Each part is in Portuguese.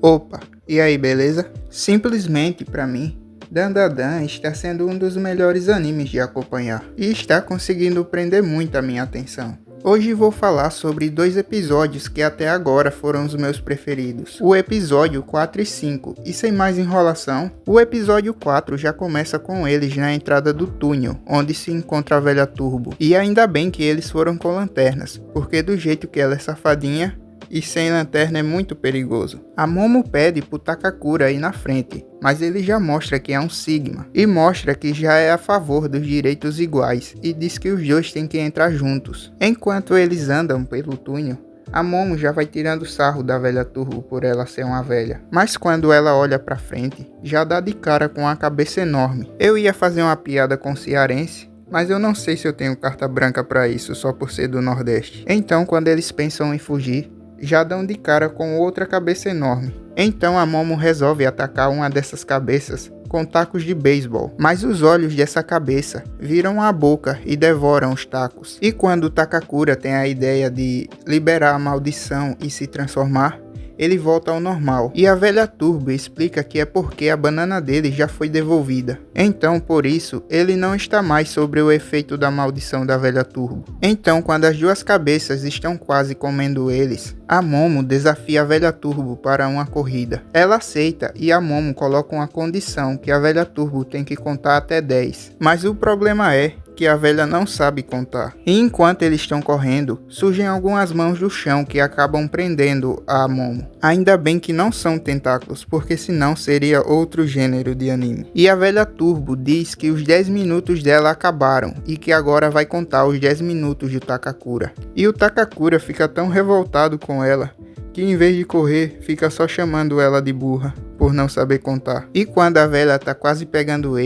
Opa, e aí, beleza? Simplesmente, pra mim, Dandadan está sendo um dos melhores animes de acompanhar e está conseguindo prender muito a minha atenção. Hoje vou falar sobre 2 episódios que até agora foram os meus preferidos. O episódio 4 e 5, e sem mais enrolação, o episódio 4 já começa com eles na entrada do túnel, onde se encontra a velha Turbo. E ainda bem que eles foram com lanternas, porque do jeito que ela é safadinha, e sem lanterna é muito perigoso. A Momo pede pro Takakura ir na frente, mas ele já mostra que é um Sigma, e mostra que já é a favor dos direitos iguais, e diz que os dois têm que entrar juntos. Enquanto eles andam pelo túnel, a Momo já vai tirando sarro da velha Turbo por ela ser uma velha. Mas quando ela olha pra frente, já dá de cara com a cabeça enorme. Eu ia fazer uma piada com o cearense, mas eu não sei se eu tenho carta branca pra isso só por ser do Nordeste. Então quando eles pensam em fugir, já dão de cara com outra cabeça enorme. Então a Momo resolve atacar uma dessas cabeças com tacos de beisebol, mas os olhos dessa cabeça viram a boca e devoram os tacos. E quando o Takakura tem a ideia de liberar a maldição e se transformar, ele volta ao normal, e a velha Turbo explica que é porque a banana dele já foi devolvida. Então, por isso, ele não está mais sobre o efeito da maldição da velha Turbo. Então, quando as duas cabeças estão quase comendo eles, a Momo desafia a velha Turbo para uma corrida. Ela aceita e a Momo coloca uma condição que a velha Turbo tem que contar até 10. Mas o problema é que a velha não sabe contar. E enquanto eles estão correndo, surgem algumas mãos do chão que acabam prendendo a Momo. Ainda bem que não são tentáculos, porque senão seria outro gênero de anime. E a velha Turbo diz que os 10 minutos dela acabaram e que agora vai contar os 10 minutos do Takakura. E o Takakura fica tão revoltado com ela que em vez de correr, fica só chamando ela de burra por não saber contar. E quando a velha tá quase pegando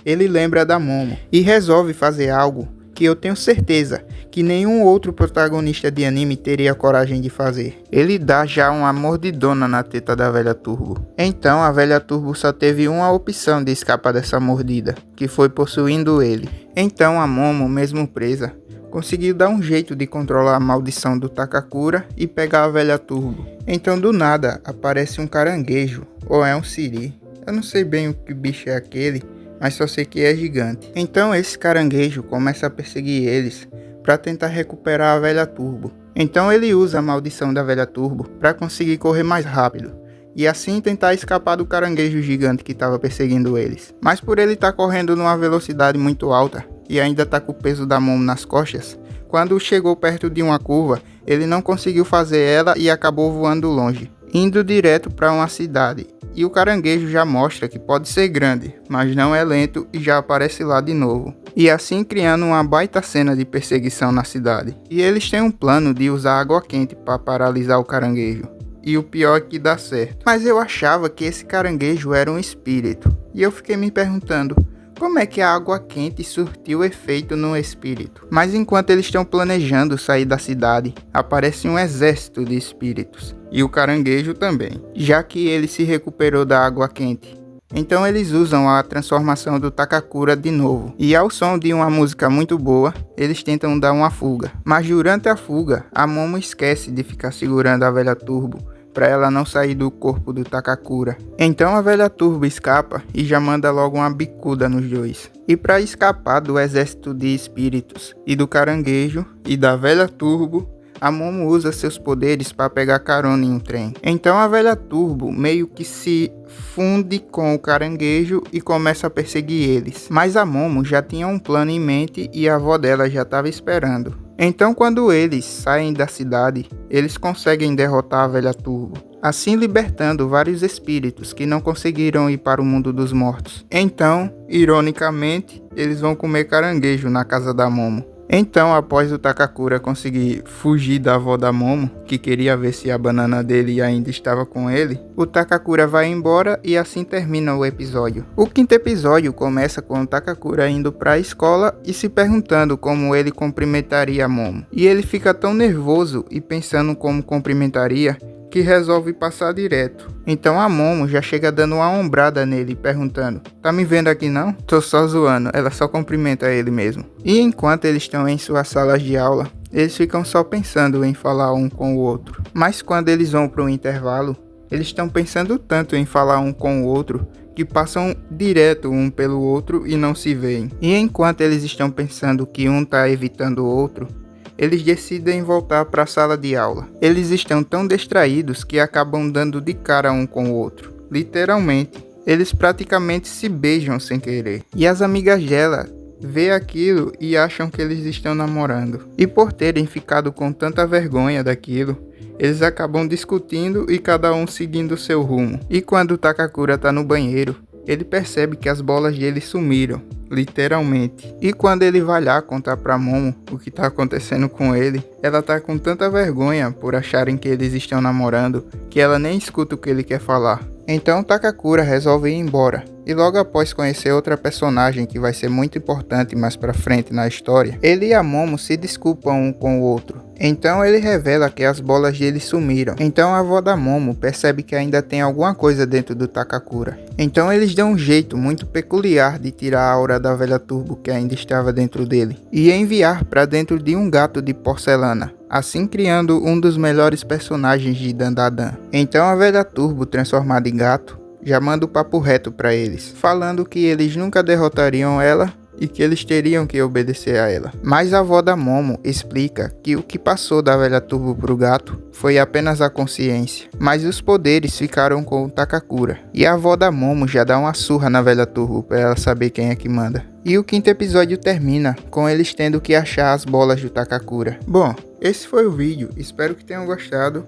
ele lembra da Momo e resolve fazer algo que eu tenho certeza que nenhum outro protagonista de anime teria coragem de fazer. Ele dá já uma mordidona na teta da velha Turbo. Então a velha Turbo só teve uma opção de escapar dessa mordida, que foi possuindo ele. Então a Momo, mesmo presa, conseguiu dar um jeito de controlar a maldição do Takakura e pegar a velha Turbo. Então do nada aparece um caranguejo, ou é um siri. Eu não sei bem o que bicho é aquele, mas só sei que é gigante. Então esse caranguejo começa a perseguir eles para tentar recuperar a velha Turbo. Então ele usa a maldição da velha Turbo para conseguir correr mais rápido e assim tentar escapar do caranguejo gigante que estava perseguindo eles. Mas por ele estar correndo numa velocidade muito alta e ainda tá com o peso da Momo nas costas, quando chegou perto de uma curva, ele não conseguiu fazer ela e acabou voando longe, indo direto para uma cidade. E o caranguejo já mostra que pode ser grande, mas não é lento e já aparece lá de novo. E assim criando uma baita cena de perseguição na cidade. E eles têm um plano de usar água quente para paralisar o caranguejo. E o pior é que dá certo. Mas eu achava que esse caranguejo era um espírito. E eu fiquei me perguntando, como é que a água quente surtiu efeito no espírito? Mas enquanto eles estão planejando sair da cidade, aparece um exército de espíritos. E o caranguejo também, já que ele se recuperou da água quente. Então eles usam a transformação do Takakura de novo. E ao som de uma música muito boa, eles tentam dar uma fuga. Mas durante a fuga, a Momo esquece de ficar segurando a velha Turbo para ela não sair do corpo do Takakura. Então a velha Turbo escapa e já manda logo uma bicuda nos dois. E para escapar do exército de espíritos e do caranguejo e da velha Turbo, a Momo usa seus poderes para pegar carona em um trem. Então a velha Turbo meio que se funde com o caranguejo e começa a perseguir eles. Mas a Momo já tinha um plano em mente e a avó dela já estava esperando. Então quando eles saem da cidade, eles conseguem derrotar a velha Turbo, assim libertando vários espíritos que não conseguiram ir para o mundo dos mortos. Então, ironicamente, eles vão comer caranguejo na casa da Momo. Então, após o Takakura conseguir fugir da avó da Momo, que queria ver se a banana dele ainda estava com ele, o Takakura vai embora e assim termina o episódio. O 5º episódio começa com o Takakura indo para a escola e se perguntando como ele cumprimentaria a Momo. E ele fica tão nervoso e pensando como cumprimentaria, que resolve passar direto. Então a Momo já chega dando uma ombrada nele, perguntando: "Tá me vendo aqui não?" "Tô só zoando", ela só cumprimenta ele mesmo. E enquanto eles estão em suas salas de aula, eles ficam só pensando em falar um com o outro. Mas quando eles vão para um intervalo, Eles estão pensando tanto em falar um com o outro que passam direto um pelo outro e não se veem. E enquanto eles estão pensando que um está evitando o outro, eles decidem voltar para a sala de aula. Eles estão tão distraídos que acabam dando de cara um com o outro. Literalmente. Eles praticamente se beijam sem querer. E as amigas dela vê aquilo e acham que eles estão namorando. E por terem ficado com tanta vergonha daquilo, eles acabam discutindo e cada um seguindo seu rumo. E quando o Takakura tá no banheiro, ele percebe que as bolas dele sumiram, literalmente. E quando ele vai lá contar pra Momo o que tá acontecendo com ele, ela tá com tanta vergonha por acharem que eles estão namorando, que ela nem escuta o que ele quer falar. Então Takakura resolve ir embora, e logo após conhecer outra personagem que vai ser muito importante mais pra frente na história, ele e a Momo se desculpam um com o outro. Então ele revela que as bolas dele sumiram. Então a avó da Momo percebe que ainda tem alguma coisa dentro do Takakura. Então eles dão um jeito muito peculiar de tirar a aura da velha Turbo que ainda estava dentro dele, e enviar para dentro de um gato de porcelana, assim criando um dos melhores personagens de Dandadan. Então a velha Turbo, transformada em gato, já manda o papo reto para eles, falando que eles nunca derrotariam ela e que eles teriam que obedecer a ela. Mas a avó da Momo explica que o que passou da velha Turbo pro gato foi apenas a consciência, mas os poderes ficaram com o Takakura. E a avó da Momo já dá uma surra na velha Turbo para ela saber quem é que manda. E o quinto episódio termina com eles tendo que achar as bolas do Takakura. Bom, esse foi o vídeo, espero que tenham gostado.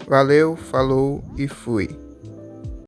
Valeu, falou e fui.